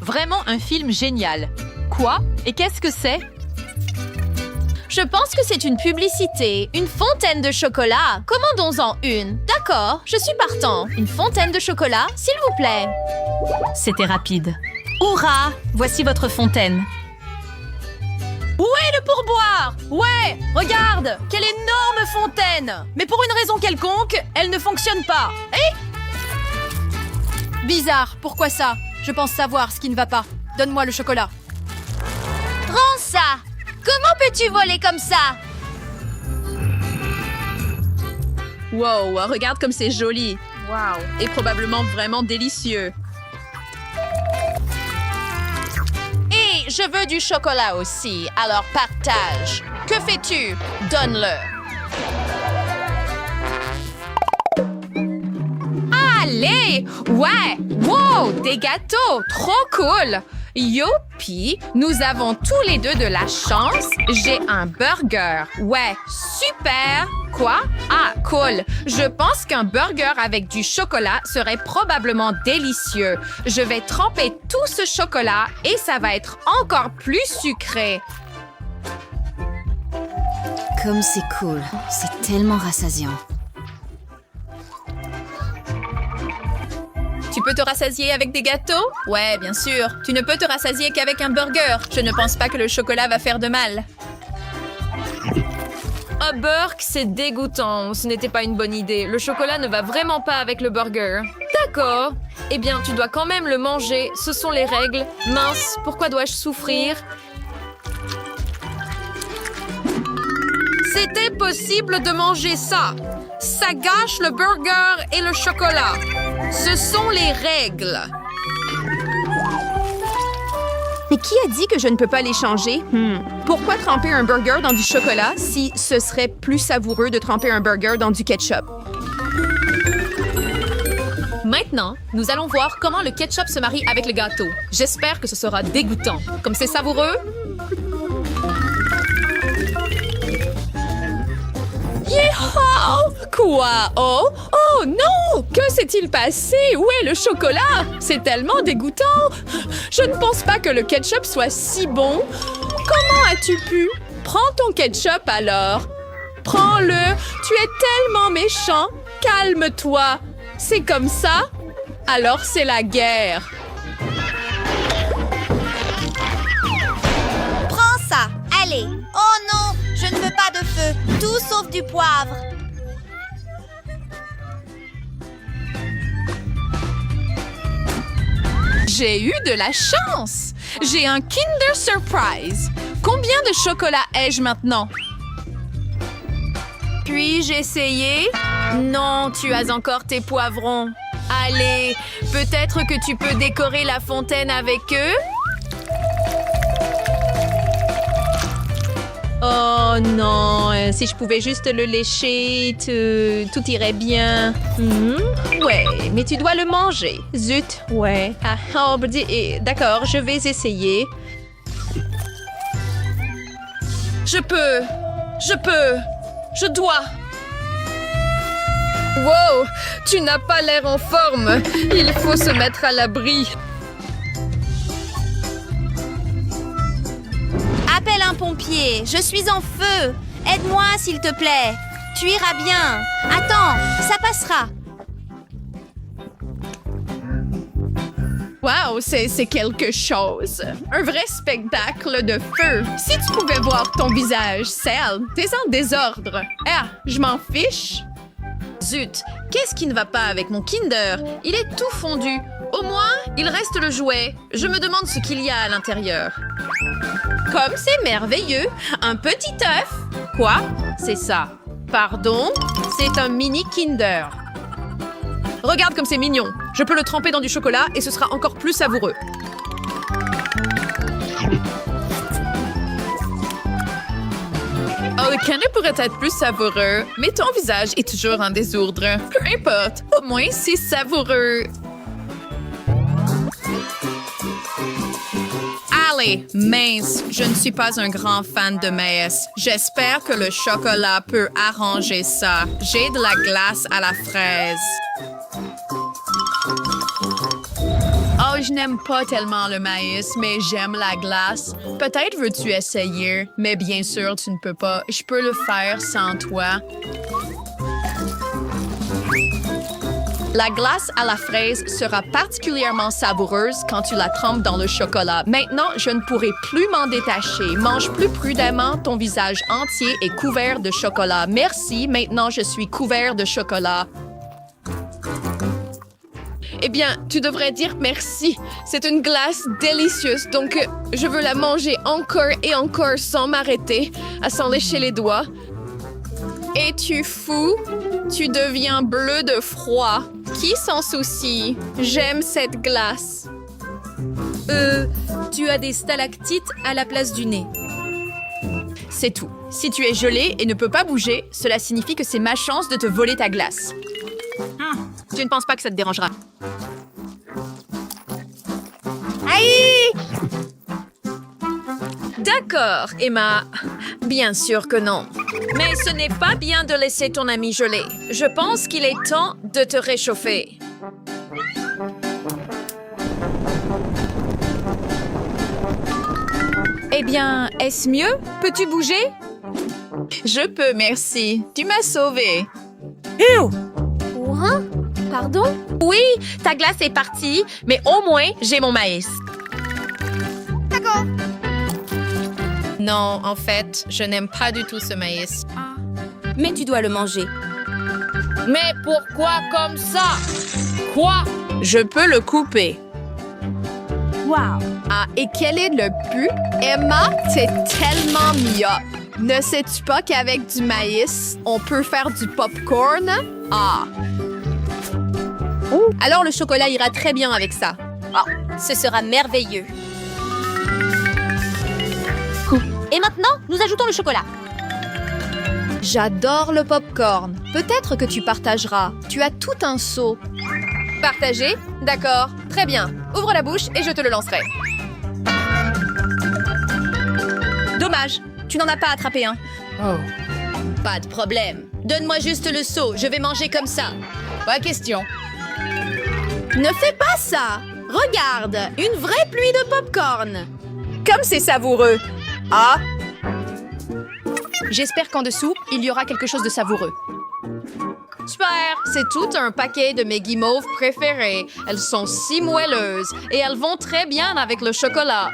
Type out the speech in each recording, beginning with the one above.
vraiment un film génial. Quoi? Et qu'est-ce que c'est? Je pense que c'est une publicité. Une fontaine de chocolat. Commandons-en une. D'accord, je suis partant. Une fontaine de chocolat, s'il vous plaît. C'était rapide. Hourra! Voici votre fontaine. Où est le pourboire? Ouais, regarde! Quelle énorme fontaine! Mais pour une raison quelconque, elle ne fonctionne pas. Bizarre, pourquoi ça? Je pense savoir ce qui ne va pas. Donne-moi le chocolat. Prends ça! Comment peux-tu voler comme ça? Wow, regarde comme c'est joli. Wow, et probablement vraiment délicieux. Et je veux du chocolat aussi, alors partage. Que fais-tu? Donne-le. Allez! Ouais! Wow! Des gâteaux! Trop cool! Youpi! Nous avons tous les deux de la chance. J'ai un burger. Ouais, super! Quoi? Ah, cool! Je pense qu'un burger avec du chocolat serait probablement délicieux. Je vais tremper tout ce chocolat et ça va être encore plus sucré. Comme c'est cool. C'est tellement rassasiant. Tu peux te rassasier avec des gâteaux? Ouais, bien sûr. Tu ne peux te rassasier qu'avec un burger. Je ne pense pas que le chocolat va faire de mal. Oh, Burke, c'est dégoûtant. Ce n'était pas une bonne idée. Le chocolat ne va vraiment pas avec le burger. D'accord. Eh bien, tu dois quand même le manger. Ce sont les règles. Mince, pourquoi dois-je souffrir? C'était possible de manger ça. Ça gâche le burger et le chocolat. Ce sont les règles. Mais qui a dit que je ne peux pas les changer? Pourquoi tremper un burger dans du chocolat si ce serait plus savoureux de tremper un burger dans du ketchup? Maintenant, nous allons voir comment le ketchup se marie avec le gâteau. J'espère que ce sera dégoûtant. Comme c'est savoureux. Yeehaw! Quoi? Oh? Oh non! Que s'est-il passé? Où est le chocolat? C'est tellement dégoûtant! Je ne pense pas que le ketchup soit si bon. Comment as-tu pu? Prends ton ketchup alors. Prends-le. Tu es tellement méchant. Calme-toi. C'est comme ça? Alors c'est la guerre. Prends ça. Allez. Oh non, je ne veux pas de feu. Tout sauf du poivre. J'ai eu de la chance! J'ai un Kinder Surprise! Combien de chocolat ai-je maintenant? Puis-je essayer? Non, tu as encore tes poivrons. Allez, peut-être que tu peux décorer la fontaine avec eux? Oh non, si je pouvais juste le lécher, tout irait bien. Ouais, mais tu dois le manger. Zut, ouais. D'accord, je vais essayer. Je dois. Wow, tu n'as pas l'air en forme. Il faut se mettre à l'abri. Appelle un pompier. Je suis en feu. Aide-moi, s'il te plaît. Tu iras bien. Attends, ça passera. Wow, c'est quelque chose. Un vrai spectacle de feu. Si tu pouvais voir ton visage, Sal, t'es en désordre. Ah, je m'en fiche. Zut, qu'est-ce qui ne va pas avec mon Kinder? Il est tout fondu. Au moins, il reste le jouet. Je me demande ce qu'il y a à l'intérieur. Comme c'est merveilleux. Un petit œuf. Quoi? C'est ça. Pardon? C'est un mini Kinder. Regarde comme c'est mignon. Je peux le tremper dans du chocolat et ce sera encore plus savoureux. Oh, le canne pourrait être plus savoureux, mais ton visage est toujours en désordre. Peu importe, au moins c'est savoureux. Allez, mince, je ne suis pas un grand fan de maïs. J'espère que le chocolat peut arranger ça. J'ai de la glace à la fraise. Oh, je n'aime pas tellement le maïs, mais j'aime la glace. Peut-être veux-tu essayer, mais bien sûr, tu ne peux pas. Je peux le faire sans toi. La glace à la fraise sera particulièrement savoureuse quand tu la trempes dans le chocolat. Maintenant, je ne pourrai plus m'en détacher. Mange plus prudemment, ton visage entier est couvert de chocolat. Merci, maintenant je suis couvert de chocolat. Eh bien, tu devrais dire merci. C'est une glace délicieuse, donc je veux la manger encore et encore sans m'arrêter, à s'en lécher les doigts. Es-tu fou? Tu deviens bleu de froid. Qui s'en soucie? J'aime cette glace. Tu as des stalactites à la place du nez. C'est tout. Si tu es gelé et ne peux pas bouger, cela signifie que c'est ma chance de te voler ta glace. Je ne pense pas que ça te dérangera. D'accord, Emma. Bien sûr que non. Mais ce n'est pas bien de laisser ton ami geler. Je pense qu'il est temps de te réchauffer. Eh bien, est-ce mieux? Peux-tu bouger? Je peux, merci. Tu m'as sauvée. Quoi? Pardon? Oui, ta glace est partie, mais au moins, j'ai mon maïs. Non, en fait, je n'aime pas du tout ce maïs. Mais tu dois le manger. Mais pourquoi comme ça? Quoi? Je peux le couper. Wow! Ah, et quel est le but? Emma, t'es tellement myope. Ne sais-tu pas qu'avec du maïs, on peut faire du popcorn? Ah! Alors le chocolat ira très bien avec ça. Ce sera merveilleux. Et maintenant, nous ajoutons le chocolat. J'adore le popcorn. Peut-être que tu partageras. Tu as tout un seau. Partagé? D'accord. Très bien. Ouvre la bouche et je te le lancerai. Dommage, tu n'en as pas attrapé un. Pas de problème. Donne-moi juste le seau. Je vais manger comme ça. Pas question. Ne fais pas ça. Regarde, une vraie pluie de popcorn. Comme c'est savoureux. Ah! J'espère qu'en dessous, il y aura quelque chose de savoureux. Super! C'est tout un paquet de mes guimauves préférées. Elles sont si moelleuses et elles vont très bien avec le chocolat.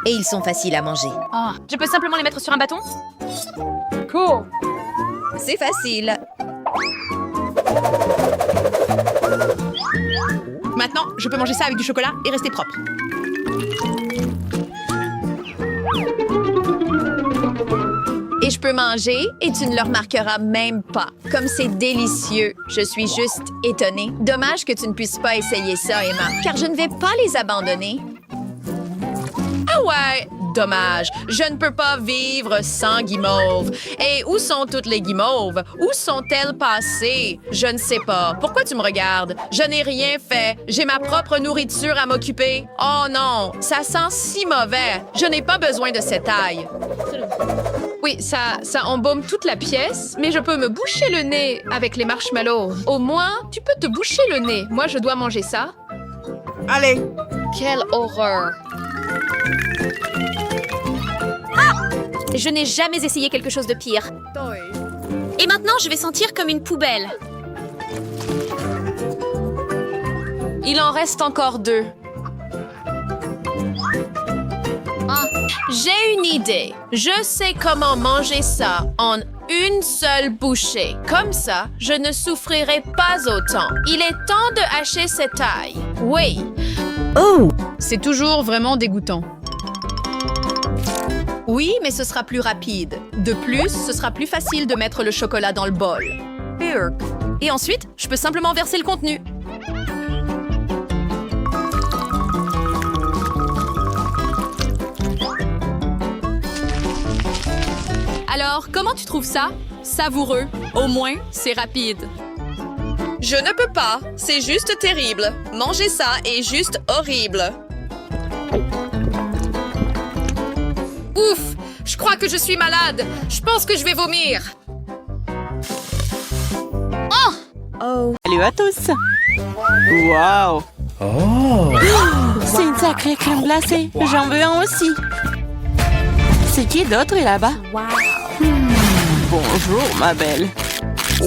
Et ils sont faciles à manger. Je peux simplement les mettre sur un bâton? C'est facile. Maintenant, je peux manger ça avec du chocolat et rester propre. Et je peux manger et tu ne le remarqueras même pas. Comme c'est délicieux, je suis juste étonnée. Dommage que tu ne puisses pas essayer ça, Emma, car je ne vais pas les abandonner. Ah ouais, dommage. Je ne peux pas vivre sans guimauves. Et où sont toutes les guimauves? Où sont-elles passées? Je ne sais pas. Pourquoi tu me regardes? Je n'ai rien fait. J'ai ma propre nourriture à m'occuper. Oh non, ça sent si mauvais. Je n'ai pas besoin de cette ail. Oui, ça embaume toute la pièce, mais je peux me boucher le nez avec les marshmallows. Au moins, tu peux te boucher le nez. Moi, je dois manger ça. Allez. Quelle horreur! Je n'ai jamais essayé quelque chose de pire. Et maintenant, je vais sentir comme une poubelle. Il en reste encore 2. J'ai une idée. Je sais comment manger ça en une seule bouchée. Comme ça, je ne souffrirai pas autant. Il est temps de hacher cette ail. Oui. Oh! C'est toujours vraiment dégoûtant. Oui, mais ce sera plus rapide. De plus, ce sera plus facile de mettre le chocolat dans le bol. Et ensuite, je peux simplement verser le contenu. Alors, comment tu trouves ça? Savoureux. Au moins, c'est rapide. Je ne peux pas. C'est juste terrible. Manger ça est juste horrible. Ouf! Je crois que je suis malade. Je pense que je vais vomir. Salut à tous! Wow! C'est une sacrée crème glacée. J'en veux un aussi. C'est qui d'autre est là-bas? Bonjour, ma belle.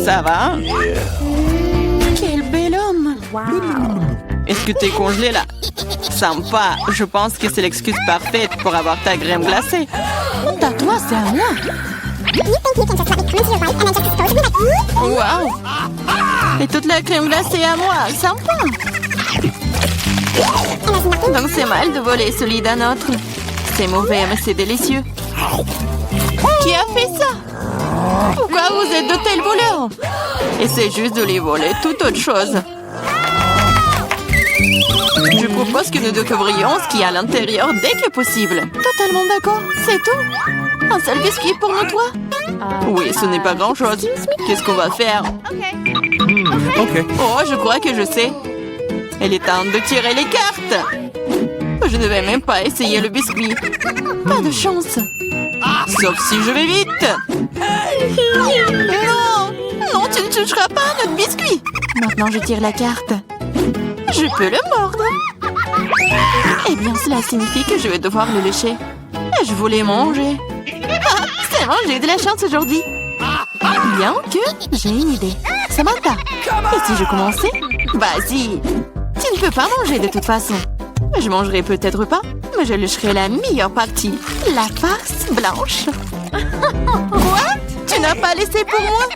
Ça va? Quel bel homme! Est-ce que t'es congelé là? Sympa. Je pense que c'est l'excuse parfaite pour avoir ta crème glacée. À toi, c'est à moi. Wow! Et toute la crème glacée à moi. Sympa. Donc c'est mal de voler celui d'un autre. C'est mauvais, mais c'est délicieux. Qui a fait ça? Pourquoi vous êtes de tels voleurs? Essayez juste de les voler, toute autre chose. Je propose que nous découvrions ce qu'il y a à l'intérieur dès que possible. Totalement d'accord, c'est tout. Un seul biscuit pour nous trois? Oui, ce n'est pas grand-chose. Qu'est-ce qu'on va faire? Ok. Oh, je crois que je sais. Il est temps de tirer les cartes. Je ne vais même pas essayer le biscuit. Pas de chance. Sauf si je vais vite. Non! Non, tu ne toucheras pas à notre biscuit. Maintenant, je tire la carte. Je peux le mordre. Eh bien, cela signifie que je vais devoir le lécher. Je voulais manger. Ah, c'est bon, j'ai eu de la chance aujourd'hui. Bien que j'ai une idée. Samantha, et si je commençais? Vas-y. Tu ne peux pas manger de toute façon. Je mangerai peut-être pas, mais je lécherai la meilleure partie. La farce blanche. Quoi? Tu n'as pas laissé pour moi?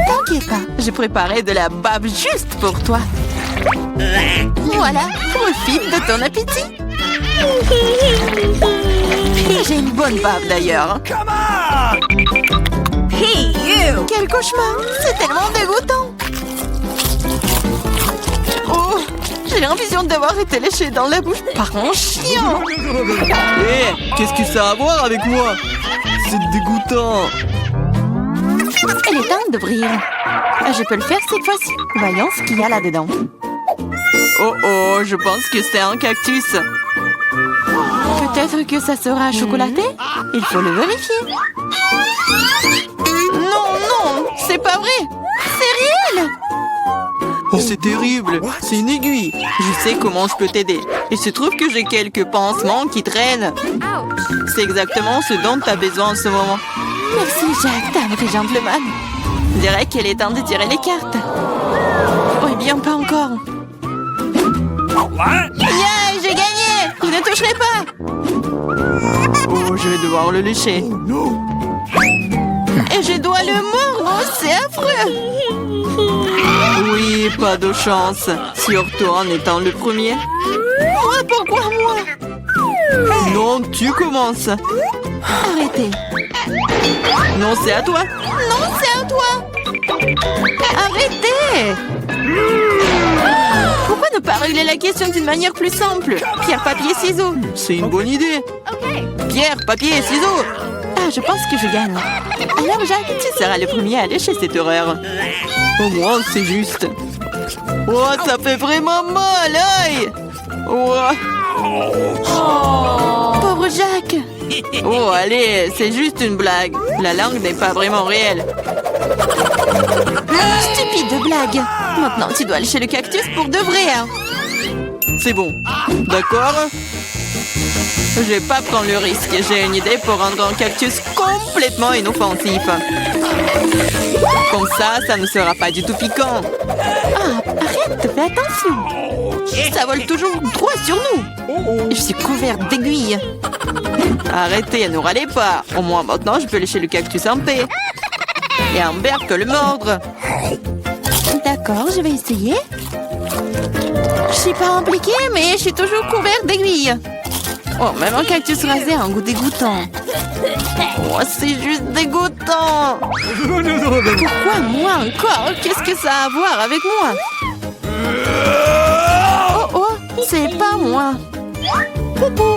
T'inquiète pas, j'ai préparé de la bave juste pour toi. Voilà, profite de ton appétit. J'ai une bonne bave d'ailleurs. Hey you! Quel cauchemar! C'est tellement dégoûtant! Oh! J'ai l'impression d'avoir été léchée dans la bouche par un chien! Hé, qu'est-ce que ça a à voir avec moi? C'est dégoûtant. Il est temps d'ouvrir. Je peux le faire cette fois-ci. Voyons ce qu'il y a là-dedans. Oh oh, je pense que c'est un cactus. Peut-être que ça sera chocolaté? Il faut le vérifier. Non, non, c'est pas vrai. C'est réel. Oh, c'est terrible. C'est une aiguille. Je sais comment je peux t'aider. Il se trouve que j'ai quelques pansements qui traînent. C'est exactement ce dont tu as besoin en ce moment. Merci, Jack, t'es un vrai gentleman. Je dirais qu'il est temps de tirer les cartes. Oh, eh bien, pas encore. Yeah, j'ai gagné. Vous ne toucherez pas. Oh, je vais devoir le lécher. Et je dois le mordre. C'est affreux. Oui, pas de chance. Surtout en étant le premier. Moi, pourquoi moi? Non, tu commences. Arrêtez. Non, c'est à toi. Non, c'est à toi. Arrêtez. Pourquoi ne pas régler la question d'une manière plus simple? Pierre, papier, ciseaux. C'est une bonne idée. Pierre, papier, ciseaux. Ah, je pense que je gagne. Alors, Jacques, tu seras le premier à lécher cette horreur. Au moins, c'est juste. Oh, ça fait vraiment mal, aïe. Oh. Pauvre Jacques. Oh, allez, c'est juste une blague. La langue n'est pas vraiment réelle. Stupide blague. Maintenant, tu dois lécher le cactus pour de vrai. Hein. C'est bon. D'accord? Je vais pas prendre le risque. J'ai une idée pour rendre un cactus complètement inoffensif. Comme ça ne sera pas du tout piquant. Ah, arrête, fais attention. Ça vole toujours droit sur nous. Je suis couverte d'aiguilles. Arrêtez, ne râlez pas. Au moins maintenant, je peux lécher le cactus en paix. Et Amber peut le mordre. D'accord, je vais essayer. Je suis pas impliquée, mais je suis toujours couverte d'aiguilles. Oh, même un cactus rasé a un goût dégoûtant. Oh, c'est juste dégoûtant. Pourquoi moi encore? Qu'est-ce que ça a à voir avec moi? Oh, oh, c'est pas moi. Poupou.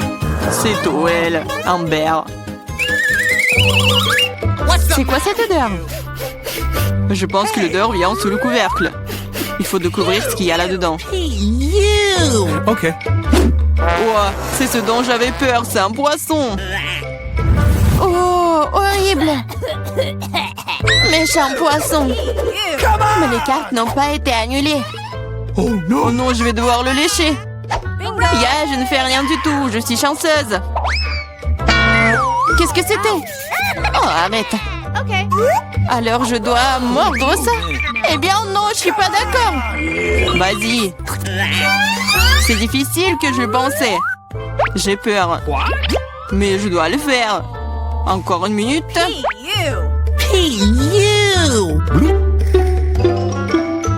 C'est Toel, Amber. C'est quoi cette odeur? Je pense que l'odeur vient sous le couvercle. Il faut découvrir ce qu'il y a là-dedans. Ok. Oh, c'est ce dont j'avais peur, c'est un poisson. Oh, horrible. Méchant poisson. Mais les cartes n'ont pas été annulées. Oh no. Oh non, je vais devoir le lécher. Ya, je ne fais rien du tout. Je suis chanceuse. Qu'est-ce que c'était? Oh, arrête. Alors je dois mordre ça? Eh bien non, je suis pas d'accord. Vas-y. C'est difficile que je le pensais. J'ai peur. Mais je dois le faire. Encore une minute. Hey, you!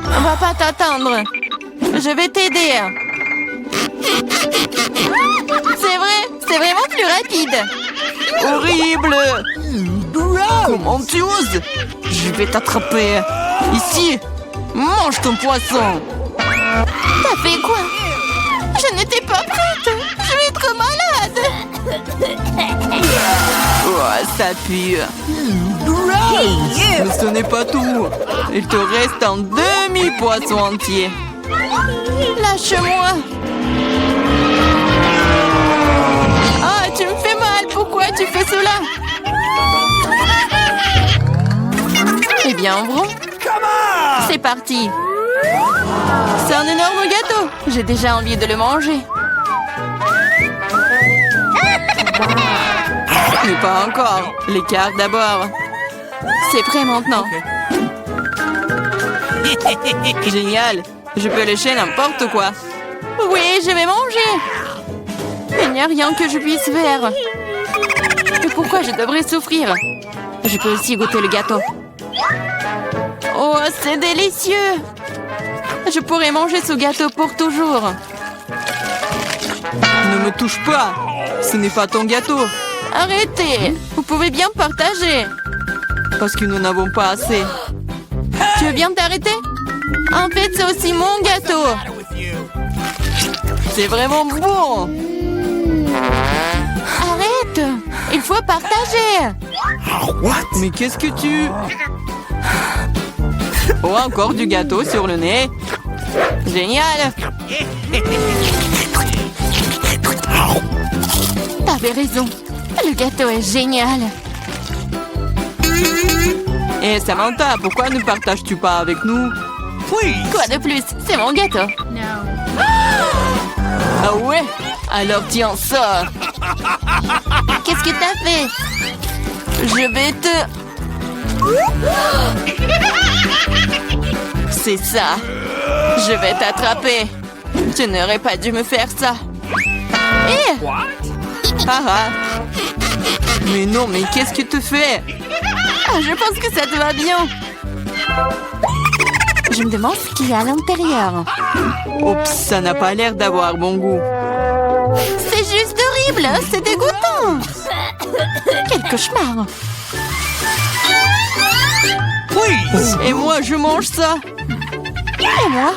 On va pas t'attendre. Je vais t'aider. C'est vrai, c'est vraiment plus rapide. Horrible! Comment tu oses? Je vais t'attraper. Ici. Mange ton poisson. T'as fait quoi? Je n'étais pas prête. Je vais être malade. Oh, ça pue. Mais ce n'est pas tout. Il te reste un demi-poisson entier. Lâche-moi. Ah, tu me fais mal. Pourquoi tu fais cela? Eh bien, ouvrons. C'est parti. C'est un énorme gâteau. J'ai déjà envie de le manger. Mais pas encore. Les cartes d'abord. C'est prêt maintenant. Génial. Je peux lécher n'importe quoi. Oui, je vais manger. Il n'y a rien que je puisse faire. Et pourquoi je devrais souffrir? Je peux aussi goûter le gâteau. Oh, c'est délicieux. Je pourrais manger ce gâteau pour toujours. Ne me touche pas. Ce n'est pas ton gâteau. Arrêtez. Vous pouvez bien partager. Parce que nous n'avons pas assez. Tu veux bien t'arrêter? En fait, c'est aussi mon gâteau. C'est vraiment bon. Arrête. Il faut partager. Mais qu'est-ce que tu... Oh, encore du gâteau sur le nez. Génial. T'avais raison. Le gâteau est génial. Et Samantha, pourquoi ne partages-tu pas avec nous? Quoi de plus? C'est mon gâteau. Ah ouais? Alors tiens ça. Qu'est-ce que t'as fait? Je vais te... C'est ça. Je vais t'attraper. Tu n'aurais pas dû me faire ça. Eh! Ah ah. Mais non, mais qu'est-ce que tu fais? Ah, je pense que ça te va bien. Je me demande ce qu'il y a à l'intérieur. Oups, ça n'a pas l'air d'avoir bon goût. C'est juste horrible. C'est dégoûtant. Quel cauchemar. Et moi, je mange ça. Et moi?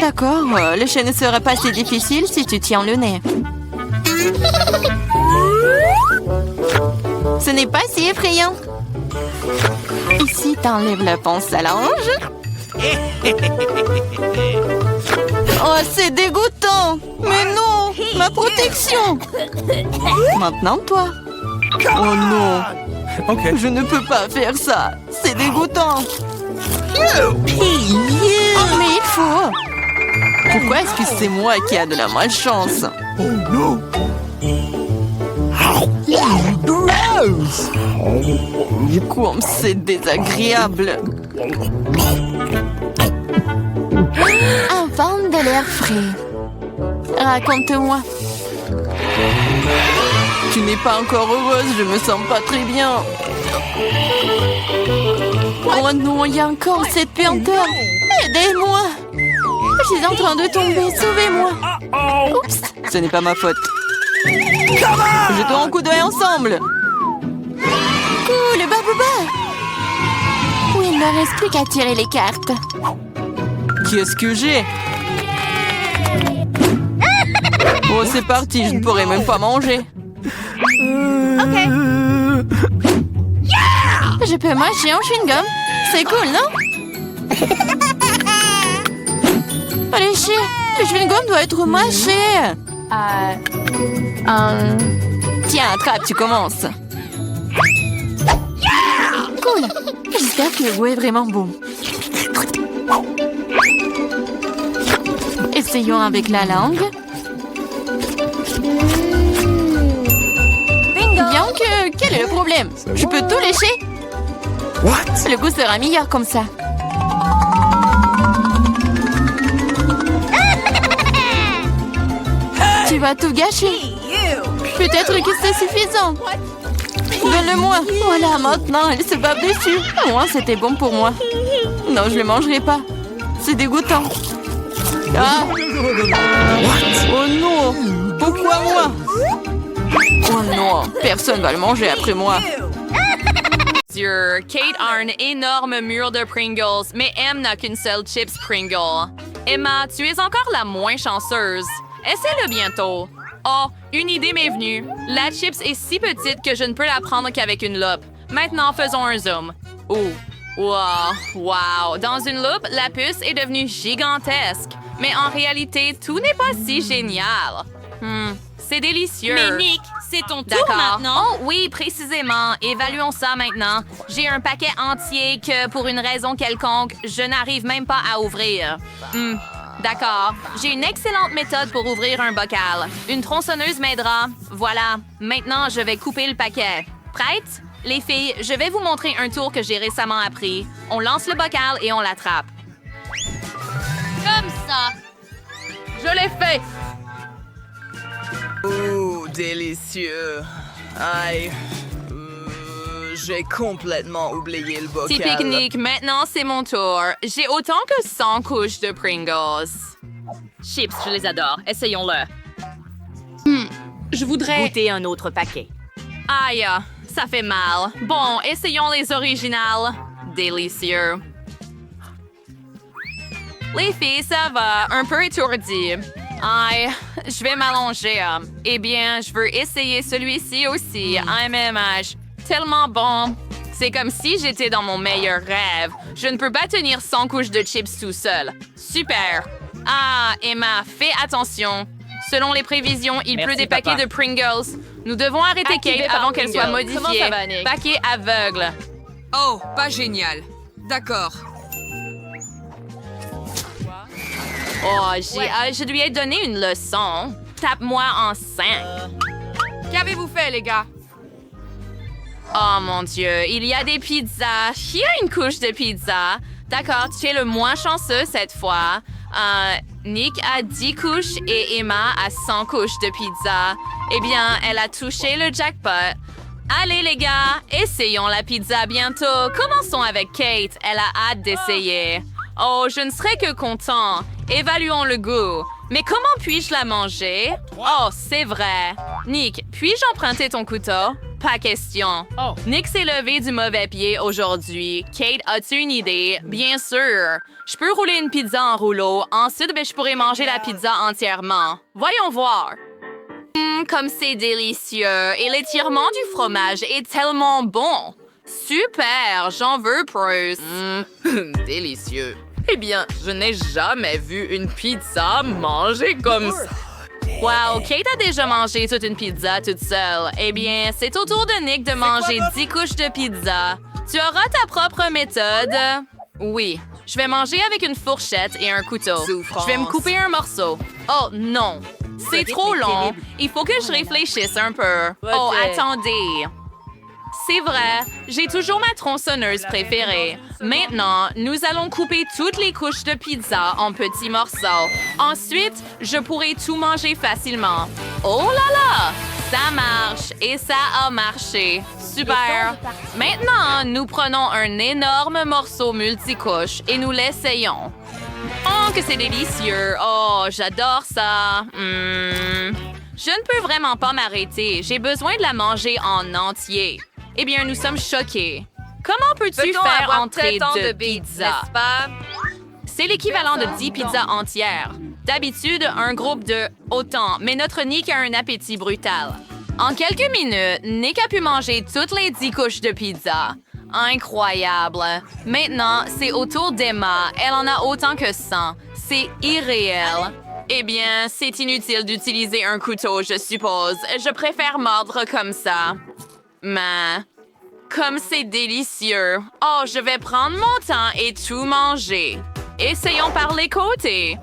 D'accord, le chien ne serait pas si difficile si tu tiens le nez. Ce n'est pas si effrayant. Ici, t'enlèves la pince à linge. Oh, c'est dégoûtant. Mais non, ma protection. Maintenant, toi. Oh non. Okay. Je ne peux pas faire ça. C'est dégoûtant. Oh, mais il faut. Pourquoi est-ce que c'est moi qui a de la malchance? Oh no. Comme c'est désagréable. Un vent de l'air frais. Raconte-moi. Tu n'es pas encore heureuse, je me sens pas très bien. Oh non, il y a encore cette puanteur. Aidez-moi. Je suis en train de tomber. Sauvez-moi. Oups. Ce n'est pas ma faute. Jetons un coup d'œil ensemble. Cool, Babouba. Oui, il ne reste plus qu'à tirer les cartes. Qu'est-ce que j'ai? Oh, c'est parti, je ne pourrai même pas manger. Je peux mâcher un chewing-gum. C'est cool, non? Léché. Le chewing-gum doit être mâché. Tiens, attrape, tu commences. cool. J'espère que le goût est vraiment bon. Essayons avec la langue. Bien que... Quel est le problème? Je peux tout lécher? What? Le goût sera meilleur comme ça. Tu vas tout gâcher. Peut-être que c'est suffisant. Donne-le-moi. Voilà, maintenant, elle se bave dessus. Moi, c'était bon pour moi. Non, je le mangerai pas. C'est dégoûtant. Ah. Oh non. Pourquoi moi? Oh non, personne va le manger après moi. Dieu, Kate a un énorme mur de Pringles, mais M n'a qu'une seule chips Pringle. Emma, tu es encore la moins chanceuse. Essaie-le bientôt. Oh, une idée m'est venue. La chips est si petite que je ne peux la prendre qu'avec une loupe. Maintenant, faisons un zoom. Oh, wow. Dans une loupe, la puce est devenue gigantesque. Mais en réalité, tout n'est pas si génial. C'est délicieux. Mais Nick, c'est ton tour D'accord. maintenant. Oh oui, précisément. Évaluons ça maintenant. J'ai un paquet entier que, pour une raison quelconque, je n'arrive même pas à ouvrir. D'accord. J'ai une excellente méthode pour ouvrir un bocal. Une tronçonneuse m'aidera. Voilà. Maintenant, je vais couper le paquet. Prête? Les filles, je vais vous montrer un tour que j'ai récemment appris. On lance le bocal et on l'attrape. Comme ça. Je l'ai fait! Oh, délicieux. Aïe. J'ai complètement oublié le bocal. Petit pique-nique, maintenant c'est mon tour. J'ai autant que 100 couches de Pringles. Chips, je les adore. Essayons-le. Je voudrais... Goûter un autre paquet. Aïe, ça fait mal. Bon, essayons les originales. Délicieux. Les filles, ça va. Un peu étourdi. Aïe, je vais m'allonger. Eh bien, je veux essayer celui-ci aussi. MMH. Tellement bon. C'est comme si j'étais dans mon meilleur rêve. Je ne peux pas tenir 100 couches de chips tout seul. Super. Ah, Emma, fais attention. Selon les prévisions, il pleut des paquets de Pringles. Nous devons arrêter Activé Kate par avant qu'elle soit Pringles. modifiée. Comment ça va, Nick? Paquet aveugle. Oh, pas génial. D'accord. Oh, je lui ai donné une leçon. Tape-moi en 5. Qu'avez-vous fait, les gars? Oh mon Dieu, il y a des pizzas. Qui a une couche de pizza? D'accord, tu es le moins chanceux cette fois. Nick a 10 couches et Emma a 100 couches de pizza. Eh bien, elle a touché le jackpot. Allez les gars, essayons la pizza bientôt. Commençons avec Kate, elle a hâte d'essayer. Oh, je ne serais que content. Évaluons le goût. Mais comment puis-je la manger? Oh, c'est vrai. Nick, puis-je emprunter ton couteau? Pas question. Nick s'est levé du mauvais pied aujourd'hui. Kate, as-tu une idée? Bien sûr. Je peux rouler une pizza en rouleau. Ensuite, je pourrais manger la pizza entièrement. Voyons voir. Comme c'est délicieux. Et l'étirement du fromage est tellement bon. Super, j'en veux plus. Délicieux. Eh bien, je n'ai jamais vu une pizza manger comme ça. Wow, Kate a déjà mangé toute une pizza toute seule. Eh bien, c'est au tour de Nick de manger 10 couches de pizza. Tu auras ta propre méthode. Oui, je vais manger avec une fourchette et un couteau. Je vais me couper un morceau. Oh non, c'est trop long. Il faut que je réfléchisse un peu. Oh, attendez. C'est vrai, j'ai toujours ma tronçonneuse préférée. Maintenant, nous allons couper toutes les couches de pizza en petits morceaux. Ensuite, je pourrai tout manger facilement. Oh là là! Ça marche et ça a marché. Super! Maintenant, nous prenons un énorme morceau multicouche et nous l'essayons. Oh, que c'est délicieux! Oh, j'adore ça! Je ne peux vraiment pas m'arrêter. J'ai besoin de la manger en entier. Eh bien, nous sommes choqués. Comment peux-tu faire entrer de pizza? N'est-ce pas? C'est l'équivalent de 10 pizzas entières. D'habitude, un groupe de autant, mais notre Nick a un appétit brutal. En quelques minutes, Nick a pu manger toutes les 10 couches de pizza. Incroyable. Maintenant, c'est au tour d'Emma. Elle en a autant que 100. C'est irréel. Eh bien, c'est inutile d'utiliser un couteau, je suppose. Je préfère mordre comme ça. Mais... comme c'est délicieux. Oh, je vais prendre mon temps et tout manger. Essayons par les côtés.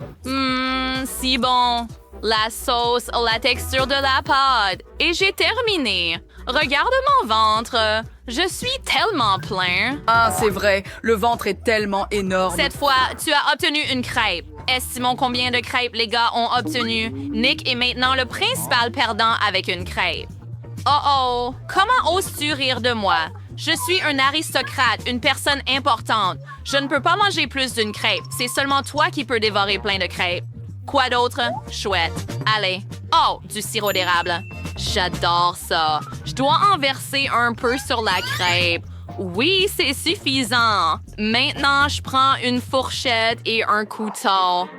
Si bon. La sauce a la texture de la pâte. Et j'ai terminé. Regarde mon ventre. Je suis tellement plein. Ah, c'est vrai. Le ventre est tellement énorme. Cette fois, tu as obtenu une crêpe. Estimons combien de crêpes les gars ont obtenu. Nick est maintenant le principal perdant avec une crêpe. Oh, comment oses-tu rire de moi? Je suis un aristocrate, une personne importante. Je ne peux pas manger plus d'une crêpe. C'est seulement toi qui peux dévorer plein de crêpes. Quoi d'autre? Chouette. Allez. Oh, du sirop d'érable. J'adore ça. Je dois en verser un peu sur la crêpe. Oui, c'est suffisant. Maintenant, je prends une fourchette et un couteau.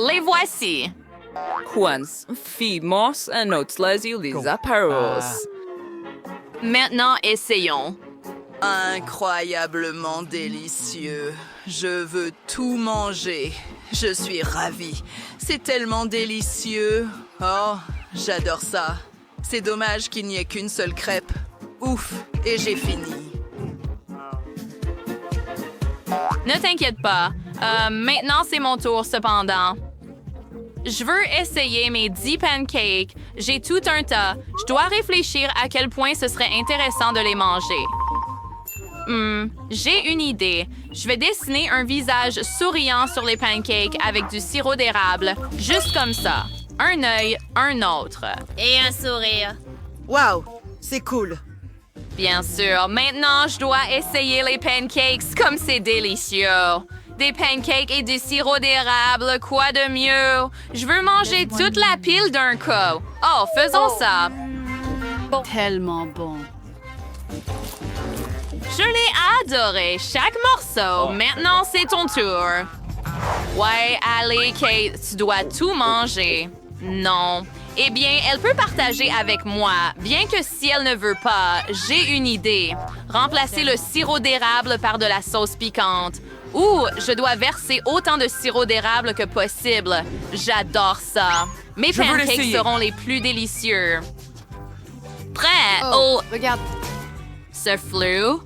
Les voici. Quans, fimos en les apparos. Maintenant, essayons. Incroyablement délicieux. Je veux tout manger. Je suis ravie. C'est tellement délicieux. Oh, j'adore ça. C'est dommage qu'il n'y ait qu'une seule crêpe. Ouf, et j'ai fini. Ne t'inquiète pas. Maintenant, c'est mon tour, cependant. Je veux essayer mes 10 pancakes. J'ai tout un tas. Je dois réfléchir à quel point ce serait intéressant de les manger. J'ai une idée. Je vais dessiner un visage souriant sur les pancakes avec du sirop d'érable. Juste comme ça. Un œil, un autre. Et un sourire. Wow, c'est cool. Bien sûr. Maintenant, je dois essayer les pancakes comme c'est délicieux. Des pancakes et du sirop d'érable, quoi de mieux? Je veux manger toute la pile d'un coup. Oh, faisons ça. Tellement bon. Je l'ai adoré, chaque morceau. Maintenant, c'est ton tour. Ouais, allez, Kate, tu dois tout manger. Non. Eh bien, elle peut partager avec moi, bien que si elle ne veut pas, j'ai une idée. Remplacer le sirop d'érable par de la sauce piquante. Ou je dois verser autant de sirop d'érable que possible. J'adore ça. Mes pancakes seront les plus délicieux. Prêt? Oh, regarde. Ce flou.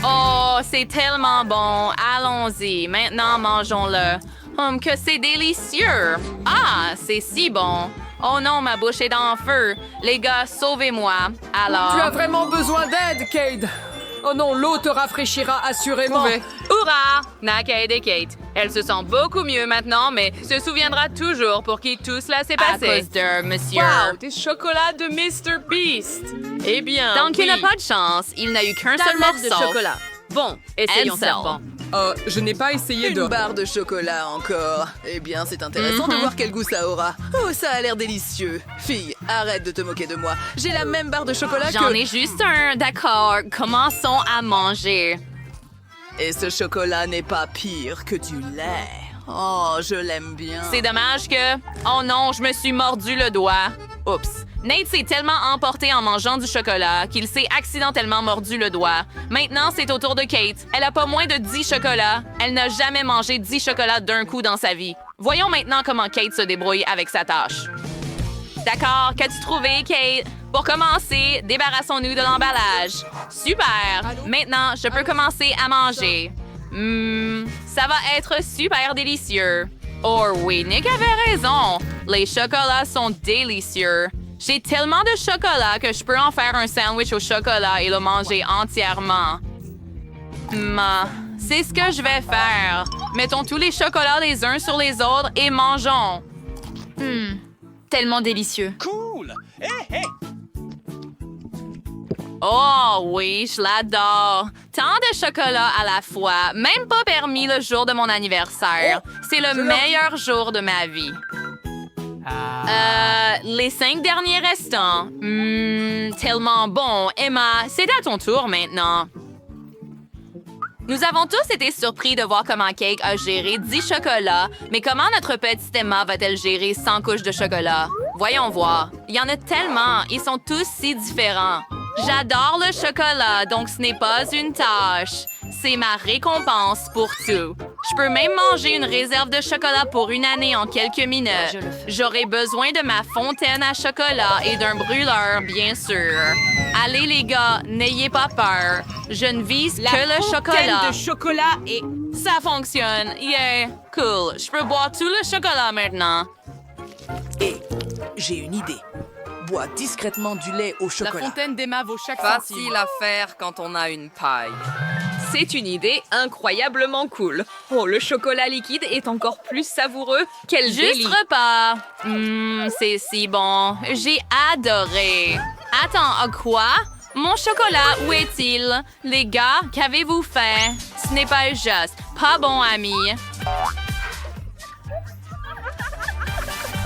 Oh, c'est tellement bon. Allons-y. Maintenant, mangeons-le. Que c'est délicieux. Ah, c'est si bon. Oh non, ma bouche est dans le feu. Les gars, sauvez-moi. Alors... Tu as vraiment besoin d'aide, Cade. Oh non, l'eau te rafraîchira assurément. Hurrah! Naked et Kate. Elle se sent beaucoup mieux maintenant, mais se souviendra toujours pour qui tout cela s'est passé. À cause de monsieur. Wow, des chocolats de Mr. Beast. Eh bien, donc il n'a pas de chance. Il n'a eu qu'un seul morceau. de chocolat. Bon, essayons ça. Je n'ai pas essayé Une barre de chocolat encore. Eh bien, c'est intéressant de voir quel goût ça aura. Oh, ça a l'air délicieux. Fille, arrête de te moquer de moi. J'ai la même barre de chocolat que... J'en ai juste un, d'accord. Commençons à manger. Et ce chocolat n'est pas pire que du lait. Oh, je l'aime bien. C'est dommage que... Oh non, je me suis mordu le doigt. Oups. Nate s'est tellement emporté en mangeant du chocolat qu'il s'est accidentellement mordu le doigt. Maintenant, c'est au tour de Kate. Elle a pas moins de 10 chocolats. Elle n'a jamais mangé 10 chocolats d'un coup dans sa vie. Voyons maintenant comment Kate se débrouille avec sa tâche. D'accord, qu'as-tu trouvé, Kate? Pour commencer, débarrassons-nous de l'emballage. Super! Maintenant, je peux commencer à manger. Ça va être super délicieux. Oh oui, Nick avait raison. Les chocolats sont délicieux. J'ai tellement de chocolat que je peux en faire un sandwich au chocolat et le manger entièrement. C'est ce que je vais faire. Mettons tous les chocolats les uns sur les autres et mangeons. Tellement délicieux. Cool! Hé, hé! Oh oui, je l'adore. Tant de chocolat à la fois, même pas permis le jour de mon anniversaire. C'est le meilleur jour de ma vie. Les 5 derniers restants. Tellement bon. Emma, c'est à ton tour maintenant. Nous avons tous été surpris de voir comment Cake a géré 10 chocolats, mais comment notre petite Emma va-t-elle gérer 100 couches de chocolat? Voyons voir. Il y en a tellement. Ils sont tous si différents. J'adore le chocolat, donc ce n'est pas une tâche. C'est ma récompense pour tout. Je peux même manger une réserve de chocolat pour une année en quelques minutes. J'aurai besoin de ma fontaine à chocolat et d'un brûleur, bien sûr. Allez les gars, n'ayez pas peur. Je ne vise que le chocolat. de chocolat et... Ça fonctionne. Yeah, cool. Je peux boire tout le chocolat maintenant. Hé, j'ai une idée. Bois discrètement du lait au chocolat. La fontaine d'Emma vaut chaque Facile centime. à faire quand on a une paille. C'est une idée incroyablement cool. Oh, le chocolat liquide est encore plus savoureux. Quel Juste délice. repas. C'est si bon. J'ai adoré. Attends, quoi? Mon chocolat, où est-il? Les gars, qu'avez-vous fait? Ce n'est pas juste. Pas bon, ami.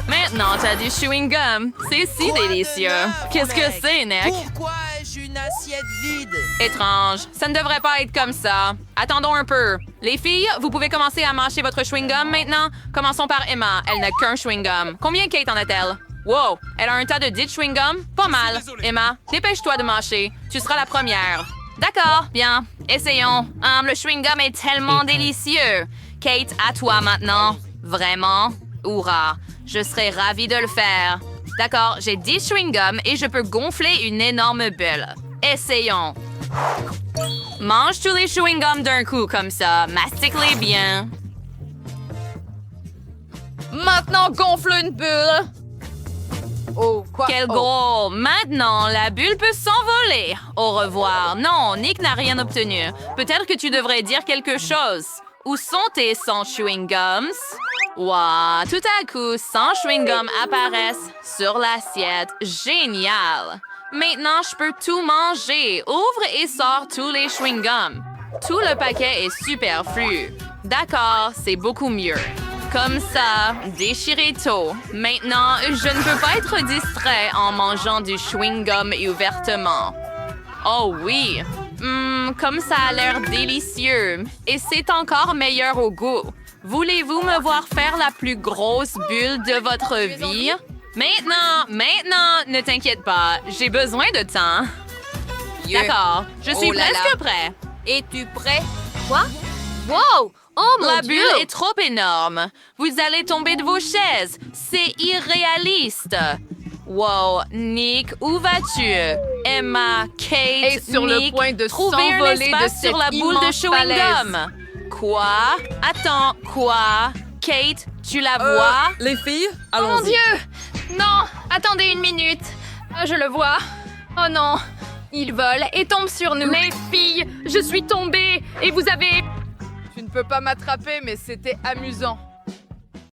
Maintenant, t'as du chewing-gum. C'est si délicieux. Qu'est-ce que c'est, Nick? Pourquoi ai-je une assiette vide? Étrange. Ça ne devrait pas être comme ça. Attendons un peu. Les filles, vous pouvez commencer à mâcher votre chewing-gum maintenant. Commençons par Emma. Elle n'a qu'un chewing-gum. Combien Kate en a-t-elle? Wow, elle a un tas de 10 chewing-gum? Pas mal. Emma, dépêche-toi de mâcher. Tu seras la première. D'accord, bien. Essayons. Le chewing-gum est tellement délicieux. Kate, à toi maintenant. Vraiment? Hourra. Je serais ravie de le faire. D'accord, j'ai 10 chewing-gums et je peux gonfler une énorme bulle. Essayons. Mange tous les chewing-gums d'un coup comme ça. Mastique-les bien. Maintenant, gonfle une bulle. Oh, quoi? Quel gros! Maintenant, la bulle peut s'envoler. Au revoir. Non, Nick n'a rien obtenu. Peut-être que tu devrais dire quelque chose. Où sont tes 100 chewing-gums? Wow, tout à coup, 100 chewing-gums apparaissent sur l'assiette. Génial! Maintenant, je peux tout manger. Ouvre et sors tous les chewing-gums. Tout le paquet est superflu. D'accord, c'est beaucoup mieux. Comme ça, déchirez tôt. Maintenant, je ne peux pas être distrait en mangeant du chewing-gum ouvertement. Oh oui! Comme ça a l'air délicieux. Et c'est encore meilleur au goût. Voulez-vous me voir faire la plus grosse bulle de votre vie? Maintenant, ne t'inquiète pas. J'ai besoin de temps. D'accord, je suis presque prêt. Es-tu prêt? Quoi? Wow! Oh mon La Dieu! bulle est trop énorme. Vous allez tomber de vos chaises. C'est irréaliste. Wow, Nick, où vas-tu? Emma, Kate, Est sur Nick, le point de trouvez un s'envoler espace de sur cette la boule de immense chewing-gum. Quoi? Attends, quoi? Kate, tu la vois? Les filles, Oh mon allons-y. Dieu! Non! Attendez une minute. Je le vois. Oh non! Il vole et tombe sur nous. Les filles, je suis tombée et vous avez... Tu ne peux pas m'attraper, mais c'était amusant.